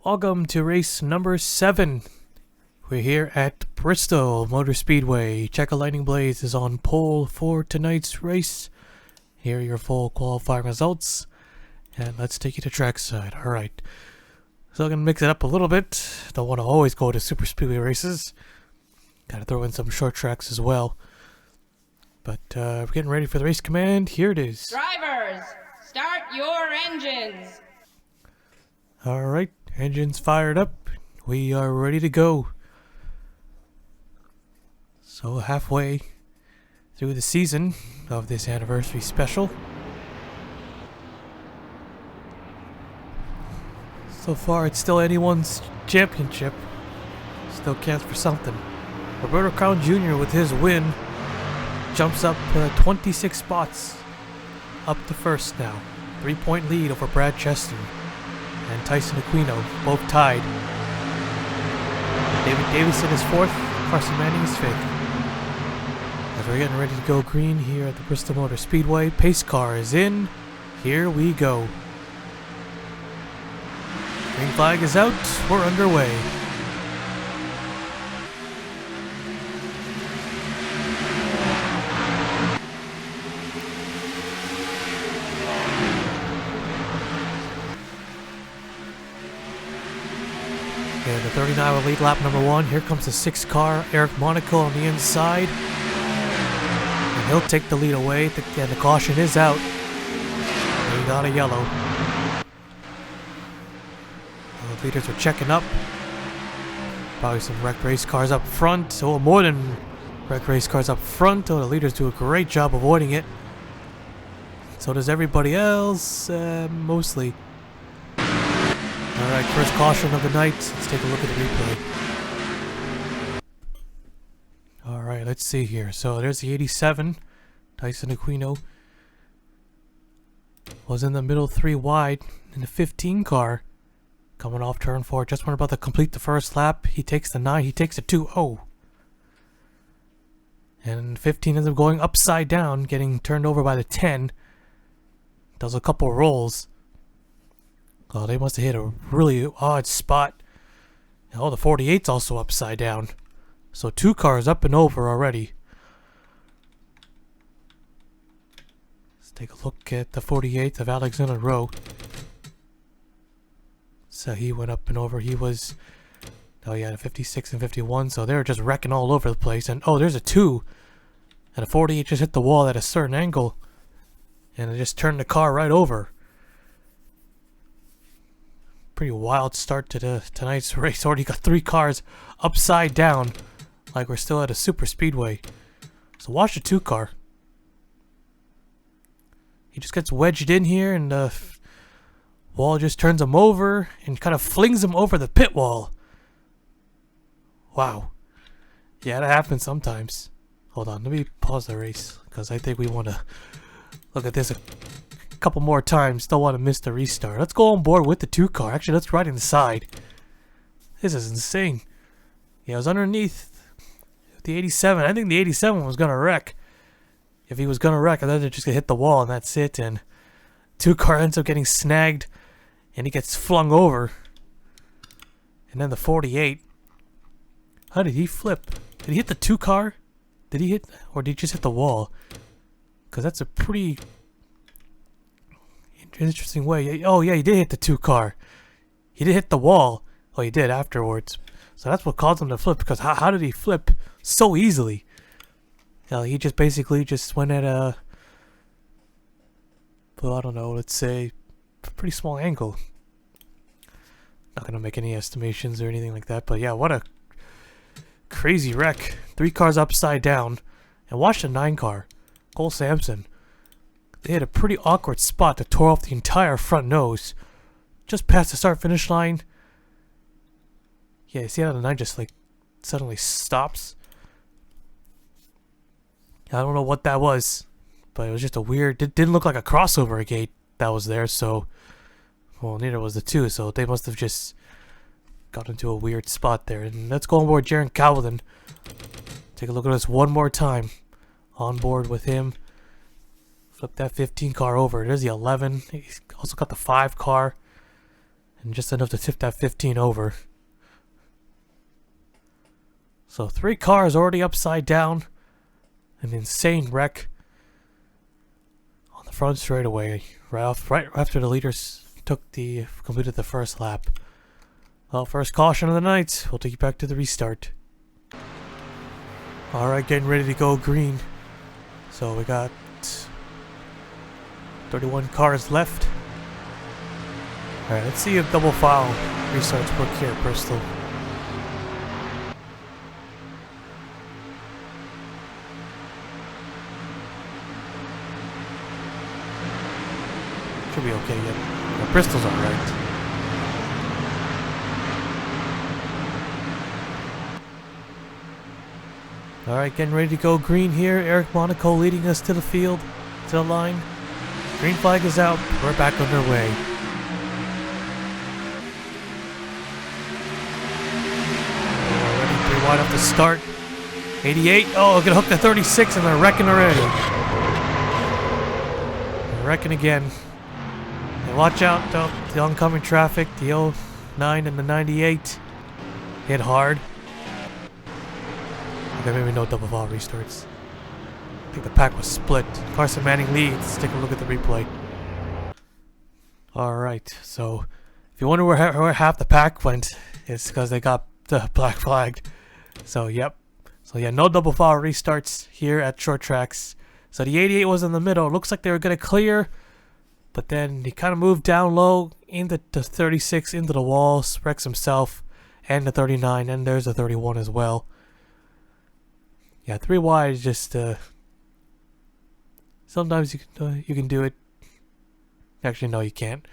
Welcome to race number 7. We're here at Bristol Motor Speedway. Checker Lightning Blaze is on pole for tonight's race. Here are your full qualifying results. And let's take you to trackside. Alright. So I'm going to mix it up a little bit. Don't want to always go to super speedway races. Gotta throw in some short tracks as well. But we're getting ready for the race command. Here it is. Drivers, start your engines. Alright, engines fired up. We are ready to go. So halfway through the season of this anniversary special. So far it's still anyone's championship. Still counts for something. Roberto Crown Jr. with his win jumps up 26 spots. Up to first now. 3-point lead over Brad Chester and Tyson Aquino, both tied. David Davison is 4th, Carson Manning is 5th. As we're getting ready to go green here at the Bristol Motor Speedway, pace car is in. Here we go. Green flag is out, we're underway. And the 39 will lead lap number 1. Here comes the 6 car, Eric Monaco on the inside. And he'll take the lead away. And the caution is out. He got a yellow. The leaders are checking up. Probably some wrecked race cars up front. Oh, more than wrecked race cars up front. Oh, the leaders do a great job avoiding it. So does everybody else, mostly. Alright, first caution of the night. Let's take a look at the replay. Alright, let's see here. So there's the 87. Tyson Aquino was in the middle 3 wide in the 15 car. Coming off turn 4. Just when about to complete the first lap. He takes the 9. He takes a 2-0. And 15 ends up going upside down, getting turned over by the 10. Does a couple rolls. Oh, they must have hit a really odd spot. Oh, the 48's also upside down. So 2 cars up and over already. Let's take a look at the 48th of Alexander Rowe. So he went up and over. He was... Oh yeah, the 56 and 51. So they were just wrecking all over the place. And oh, there's a 2. And a 48 just hit the wall at a certain angle. And it just turned the car right over. Pretty wild start to tonight's race. Already got 3 cars upside down, like we're still at a super speedway. So watch the 2 car. He just gets wedged in here, and the wall just turns him over and kind of flings him over the pit wall. Wow. Yeah, that happens sometimes. Hold on, let me pause the race because I think we want to look at this a couple more times. Don't want to miss the restart. Let's go on board with the 2 car. Actually, let's ride inside. This is insane. Yeah, it was underneath the 87. I think the 87 was gonna wreck. If he was gonna wreck, I thought they'd just gonna hit the wall and that's it. And 2 car ends up getting snagged, and he gets flung over. And then the 48. How did he flip? Did he hit the 2 car? Did he hit, or did he just hit the wall? Because that's a pretty interesting way. Oh yeah, he did hit the 2 car. He did hit the wall. Oh, he did afterwards. So that's what caused him to flip. Because how did he flip so easily? He just basically just went at a, well, I don't know, let's say a pretty small angle. Not gonna make any estimations or anything like that. But yeah, what a crazy wreck. 3 cars upside down. And watch the 9 car. Cole Sampson. They hit a pretty awkward spot that tore off the entire front nose. Just past the start-finish line. Yeah, you see how the 9 just like suddenly stops? I don't know what that was. But it was just a weird... It didn't look like a crossover gate that was there, so... Well, neither was the 2, so they must have just got into a weird spot there. And let's go on board Jaron Cowlin. Take a look at this one more time. On board with him. Flip that 15 car over. There's the 11. He's also got the 5 car. And just enough to tip that 15 over. So 3 cars already upside down. An insane wreck on the front straightaway. Right after the leaders completed the first lap. Well, first caution of the night. We'll take you back to the restart. Alright, getting ready to go green. So we got 31 cars left. Alright, let's see if double file restarts work here at Bristol. Should be okay yet. Yeah, Bristol's alright. Alright, getting ready to go green here. Eric Monaco leading us to the field, to the line. Green flag is out. We're back underway. Already 3 wide off the start. 88. Oh, gonna hook the 36 and they're wrecking already. They're wrecking again. And watch out, the oncoming traffic, the 09 and the 98 hit hard. Okay, maybe no double file restarts. I think the pack was split. Carson Manning leads. Let's take a look at the replay. Alright, so if you wonder where half the pack went, it's because they got the black flagged. So, yep. So, yeah, no double file restarts here at short tracks. So, the 88 was in the middle. It looks like they were going to clear. But then he kind of moved down low into the 36, into the wall, wrecks himself, and the 39, and there's the 31 as well. Yeah, 3 wide is just, sometimes you can do it. Actually, no, you can't.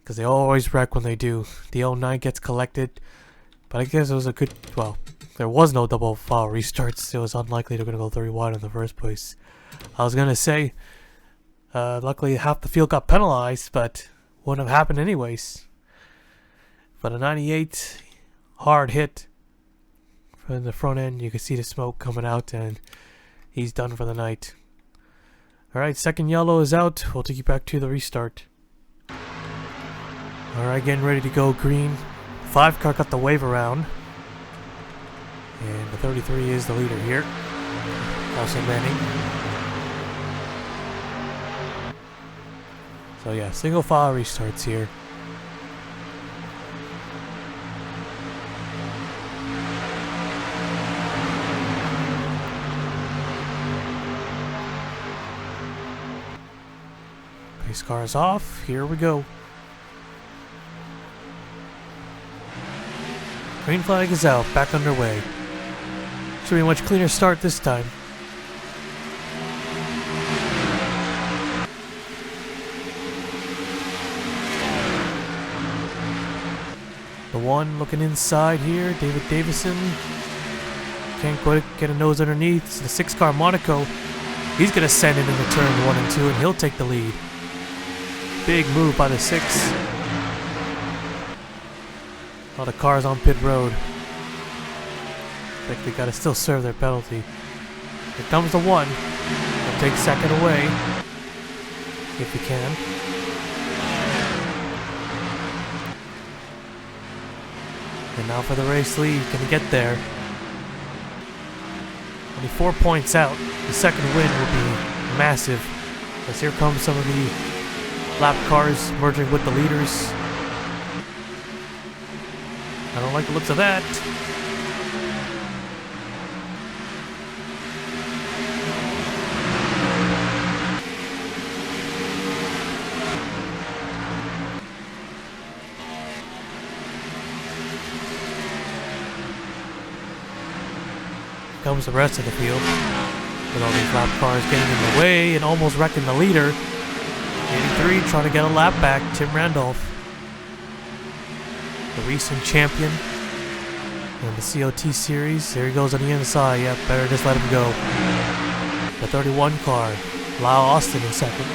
Because they always wreck when they do. The 09 gets collected. But I guess it was a good, well, there was no double file restarts. It was unlikely they're going to go 3 wide in the first place. I was going to say, luckily half the field got penalized, but wouldn't have happened anyways. But a 98 hard hit from the front end. You can see the smoke coming out, and he's done for the night. Alright, second yellow is out. We'll take you back to the restart. Alright, getting ready to go green. 5 car got the wave around. And the 33 is the leader here. Also Manning. So yeah, single file restarts here. Pace cars off. Here we go. Green flag is out. Back underway. Should be a much cleaner start this time. The 1 looking inside here, David Davison. Can't quite get a nose underneath. So the 6 car Monaco, he's going to send it into turn 1 and 2, and he'll take the lead. Big move by the 6. A lot of cars on pit road. Like they got to still serve their penalty. Here comes the 1. He'll take second away, if he can. And now for the race lead. Can he get there? Only 4 points out. The second win will be massive. As here comes some of the lap cars merging with the leaders. I don't like the looks of that. Comes the rest of the field, with all these lap cars getting in the way and almost wrecking the leader. 83 trying to get a lap back. Tim Randolph, the recent champion in the COT series. There he goes on the inside. Yep, better just let him go. The 31 car, Lyle Austin in second.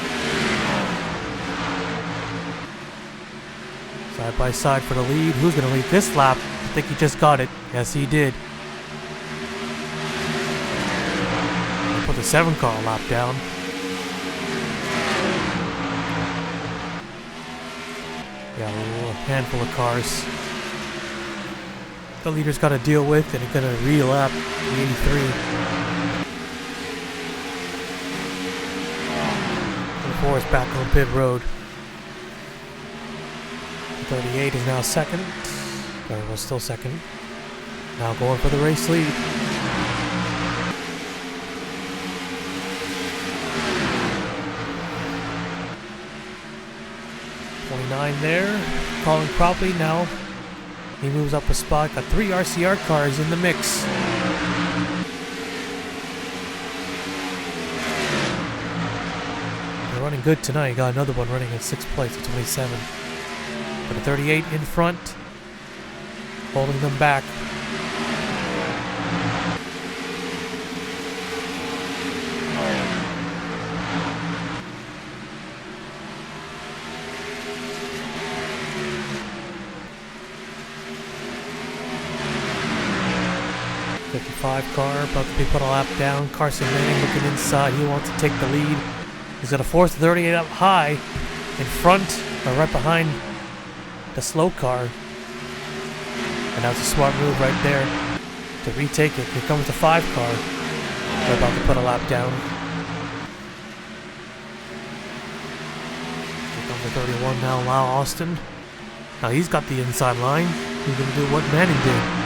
Side by side for the lead. Who's going to lead this lap? I think he just got it. Yes, he did. Put the 7 car lap down. Yeah, handful of cars the leader's got to deal with, and it's going to re-lap the 83. The 4 is back on pit road. 38 is now second, or was still second. Now going for the race lead. There, calling properly now. He moves up a spot. Got 3 RCR cars in the mix. They're running good tonight. Got another one running in 6th place at 27. But a 38 in front, holding them back. Car about to be put a lap down. Carson Manning looking inside. He wants to take the lead. He's going to force the 38 up high in front, or right behind the slow car. And that's a smart move right there to retake it. Here comes the 5 car. They're about to put a lap down. Here comes the 31 now, Lyle Austin. Now he's got the inside line. He's going to do what Manning did.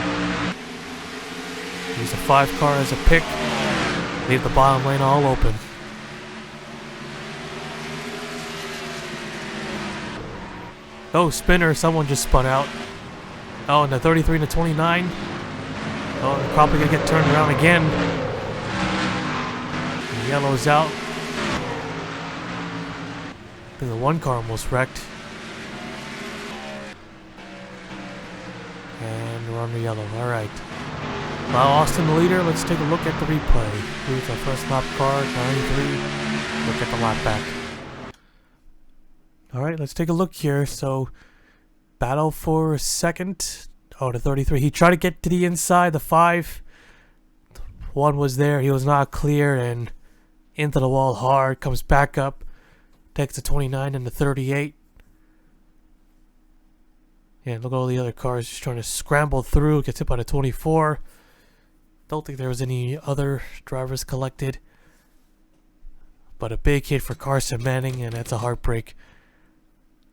Use a 5 car as a pick. Leave the bottom lane all open. Oh, spinner. Someone just spun out. Oh, and the 33 and the 29. Oh, they're probably going to get turned around again. The yellow's out. I think the 1 car almost wrecked. And we're on the yellow. Alright. Now Austin the leader, let's take a look at the replay. Here's our first lap car, 93. Look at the lap back. Alright, let's take a look here. So, battle for second. Oh, the 33. He tried to get to the inside, the 5. 1 was there, he was not clear, and into the wall hard. Comes back up, takes the 29 and the 38. Yeah, look at all the other cars just trying to scramble through. Gets hit by the 24. Don't think there was any other drivers collected, but a big hit for Carson Manning, and that's a heartbreak.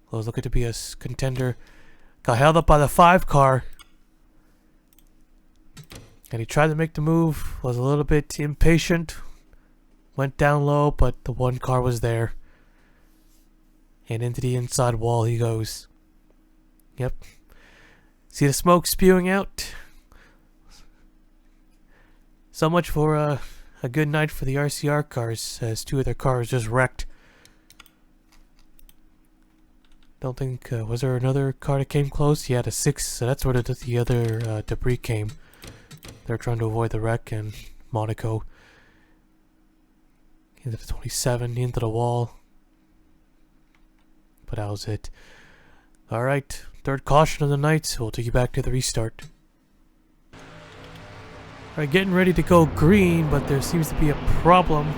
Was looking to be a contender. Got held up by the 5 car, and he tried to make the move. Was a little bit impatient. Went down low, but the 1 car was there, and into the inside wall he goes. Yep. See the smoke spewing out? So much for a good night for the RCR cars, as 2 of their cars just wrecked. Don't think, was there another car that came close? Yeah, the 6, so that's where the other debris came. They're trying to avoid the wreck, and Monaco into the 27, into the wall. But that was it. Alright, 3rd caution of the night, we'll take you back to the restart. Alright, getting ready to go green, but there seems to be a problem.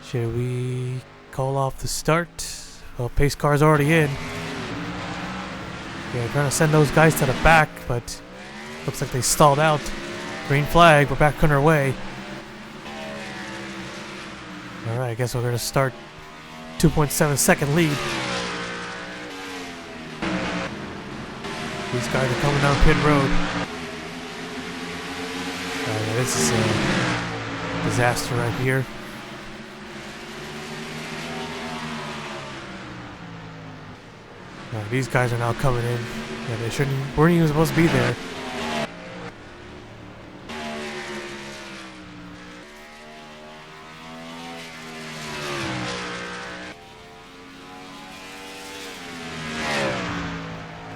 Should we call off the start? Well, pace car's already in. Yeah, trying to send those guys to the back, but looks like they stalled out. Green flag, we're back on our way. Alright, I guess we're going to start 2.7 second lead. These guys are coming down pit road. Yeah, this is a disaster right here. These guys are now coming in. Yeah, they weren't even supposed to be there.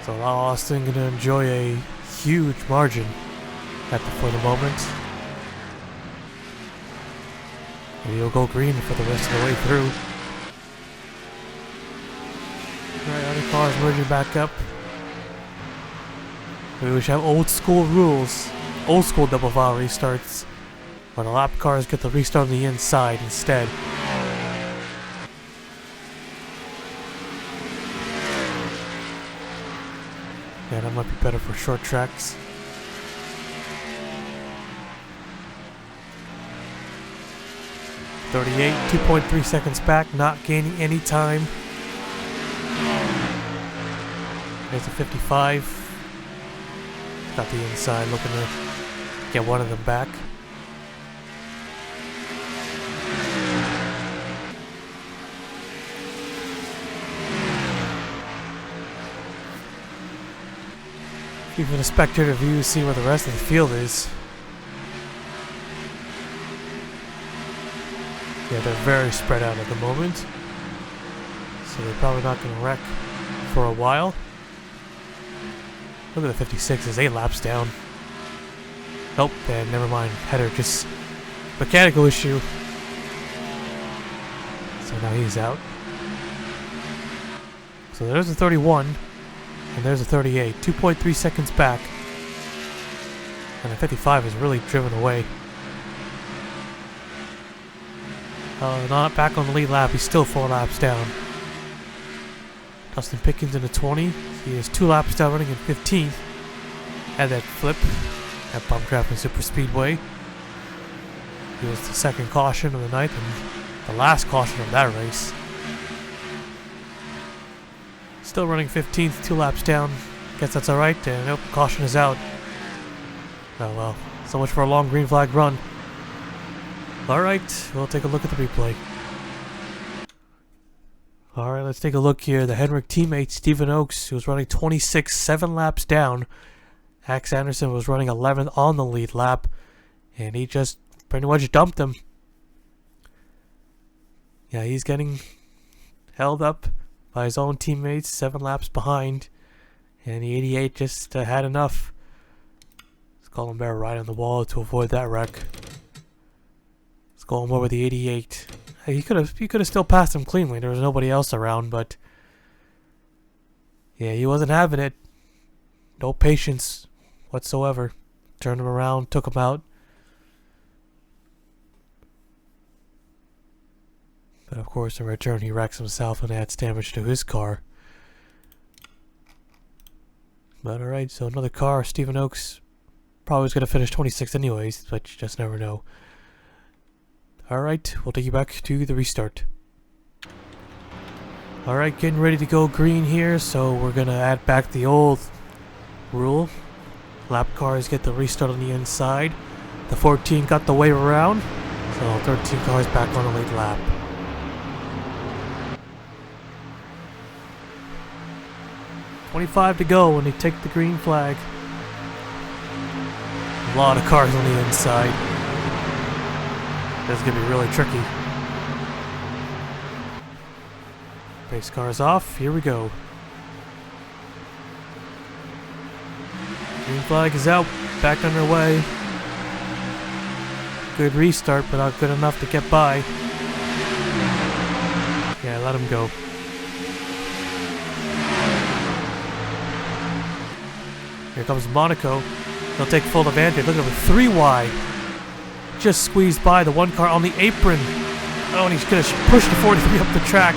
So now Austin going to enjoy a huge margin for the moment. And he'll go green for the rest of the way through. Alright, other cars merging back up. We wish have old school rules. Old school double file restarts. Where the lap cars get the restart on the inside instead. Yeah, that might be better for short tracks. .38, 2.3 seconds back, not gaining any time. There's a 55. Got the inside, looking to get one of them back. Even a spectator view to see where the rest of the field is. Yeah, they're very spread out at the moment. So they're probably not going to wreck for a while. Look at the 56, is 8 laps down. Nope, and never mind. Header, just mechanical issue. So now he's out. So there's a 31, and there's a 38. 2.3 seconds back. And the 55 is really driven away. Not back on the lead lap, he's still 4 laps down. Dustin Pickens in the 20. He is 2 laps down, running in 15th. Had that flip at Bumpcraft Super Speedway. He was the second caution of the night and the last caution of that race. Still running 15th, 2 laps down. Guess that's alright, and nope, caution is out. Oh well, so much for a long green flag run. Alright, we'll take a look at the replay. Alright, let's take a look here. The Henrik teammate, Stephen Oakes, who was running 26, 7 laps down. Axe Anderson was running 11th on the lead lap, and he just pretty much dumped him. Yeah, he's getting held up by his own teammates, 7 laps behind, and the 88 just had enough. Let's call him bear right on the wall to avoid that wreck. Let's go on over the 88. He could have still passed him cleanly. There was nobody else around, but yeah, he wasn't having it. No patience whatsoever. Turned him around, took him out. But of course, in return, he wrecks himself and adds damage to his car. But alright, so another car. Stephen Oakes probably was going to finish 26th anyways, but you just never know. Alright, we'll take you back to the restart. Alright, getting ready to go green here, so we're going to add back the old rule. Lap cars get the restart on the inside. The 14 got the way around, so 13 cars back on the lead lap. .25 to go when they take the green flag. A lot of cars on the inside. This is going to be really tricky. Race cars off. Here we go. Green flag is out. Back underway. Good restart, but not good enough to get by. Yeah, let him go. Here comes Monaco. He'll take full advantage. Look at him, 3 wide. Just squeezed by the one car on the apron. Oh, and he's going to push the 43 up the track.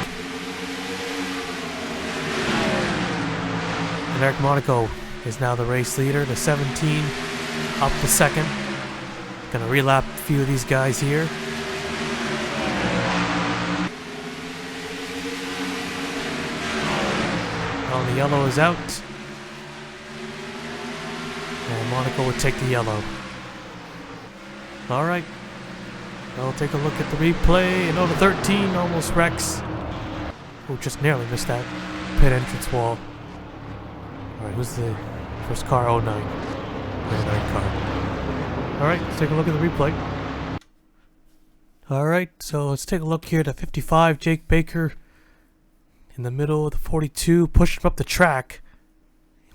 And Eric Monaco is now the race leader. The 17 up the second. Going to relap a few of these guys here. Oh, the yellow is out. And Monaco would take the yellow. Alright. I'll take a look at the replay. And the 13 almost wrecks. Oh, just narrowly missed that pit entrance wall. Alright, who's the first car? 09. 09 car. Alright, let's take a look at the replay. Alright, so let's take a look here at the 55. Jake Baker in the middle of the 42. Pushed him up the track.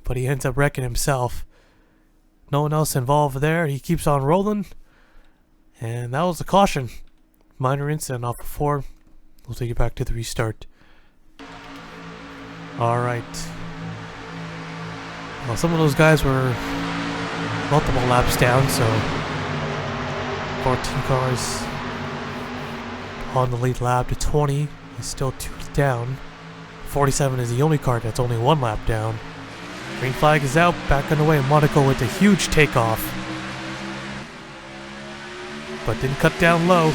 But he ends up wrecking himself. No one else involved there. He keeps on rolling. And that was a caution. Minor incident off of 4. We'll take you back to the restart. Alright. Well, some of those guys were multiple laps down, so 14 cars on the lead lap. To 20 is still 2 down. 47 is the only car that's only 1 lap down. Green flag is out, back on the way. Monaco with a huge takeoff. But didn't cut down low.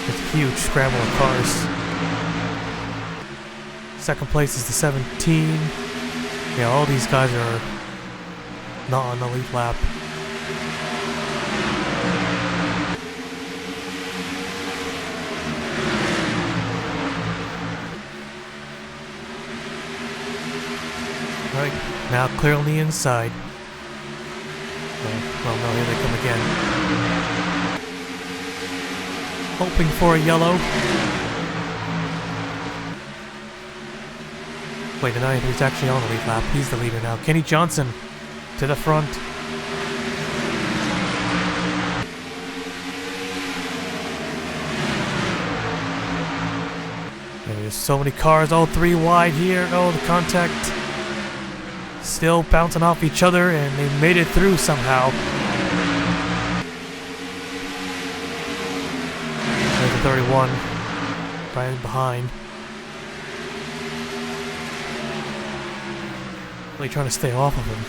It's a huge scramble of cars. Second place is the 17. Yeah, all these guys are not on the lead lap. Right, now clear on the inside. Oh no, here they come again. Hoping for a yellow. Wait, the 93's actually on the lead lap. He's the leader now. Kenny Johnson to the front. There's so many cars, all three wide here. Oh, the contact. Still bouncing off each other, and they made it through somehow. There's the 31 right in behind. Really trying to stay off of him.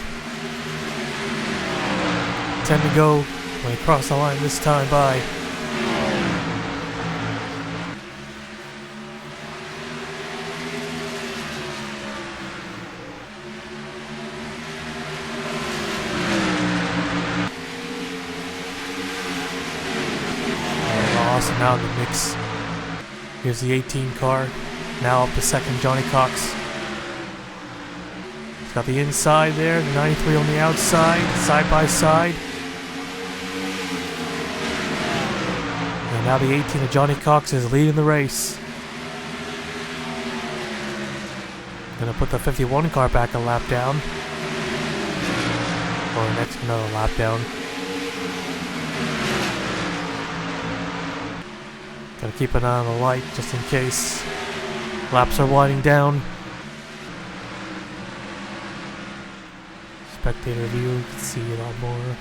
10 to go when he crossed the line this time by. And now in the mix. Here's the 18 car. Now up to second, Johnny Cox. He's got the inside there, the 93 on the outside, side by side. And now the 18 of Johnny Cox is leading the race. Gonna put the 51 car back a lap down. Or next another lap down. Gotta keep an eye on the light just in case. Laps are winding down. Spectator view, you can see a lot more.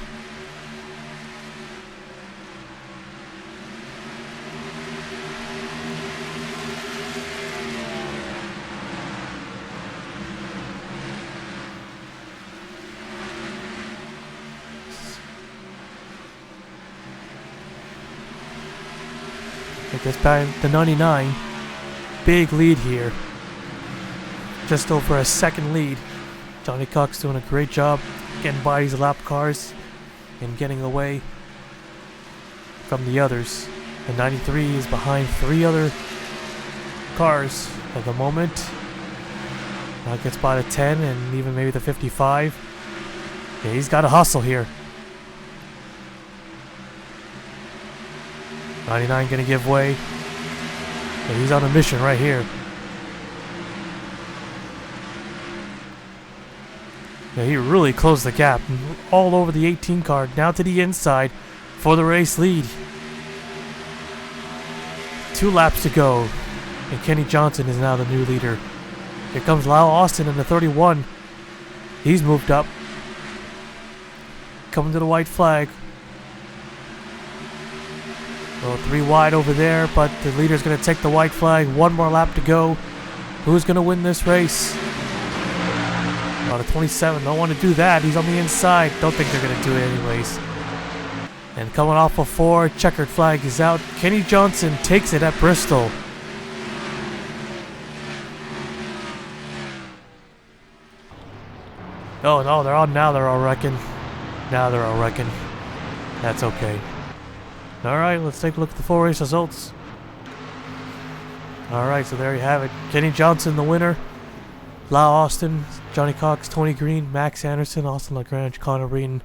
Gets by the 99. Big lead here. Just over a second lead. Johnny Cox doing a great job getting by these lap cars and getting away from the others. The 93 is behind three other cars at the moment. Now gets by the 10 and even maybe the 55. Yeah, he's got to hustle here. 99 gonna give way. But he's on a mission right here. Yeah, he really closed the gap. All over the 18 car. Now to the inside for the race lead. 2 laps to go. And Kenny Johnson is now the new leader. Here comes Lyle Austin in the 31. He's moved up. Coming to the white flag. Well, 3 wide over there, but the leader's going to take the white flag. 1 more lap to go. Who's going to win this race? Oh, the 27. Don't want to do that. He's on the inside. Don't think they're going to do it anyways. And coming off of 4, checkered flag is out. Kenny Johnson takes it at Bristol. Oh, no, they're all wrecking. Now they're all wrecking. That's okay. Alright, let's take a look at the 4 race results. Alright, so there you have it. Kenny Johnson, the winner. Lyle Austin, Johnny Cox, Tony Green, Max Anderson, Austin LaGrange, Connor Reedon,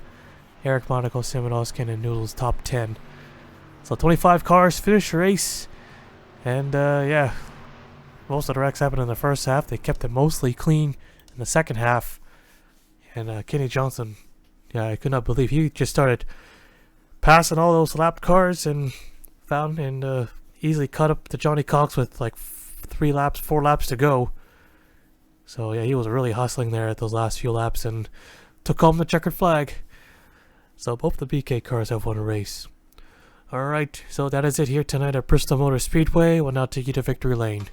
Eric Monaco, Simon Oskin, and Noodles top 10. So 25 cars finished the race. And yeah, most of the wrecks happened in the first half. They kept it mostly clean in the second half. And Kenny Johnson, yeah, I could not believe he just started passing all those lapped cars and found and easily cut up to Johnny Cox with like 4 laps to go. So yeah, he was really hustling there at those last few laps and took home the checkered flag. So both the BK cars have won a race. Alright, so that is it here tonight at Bristol Motor Speedway. We'll now take you to victory lane.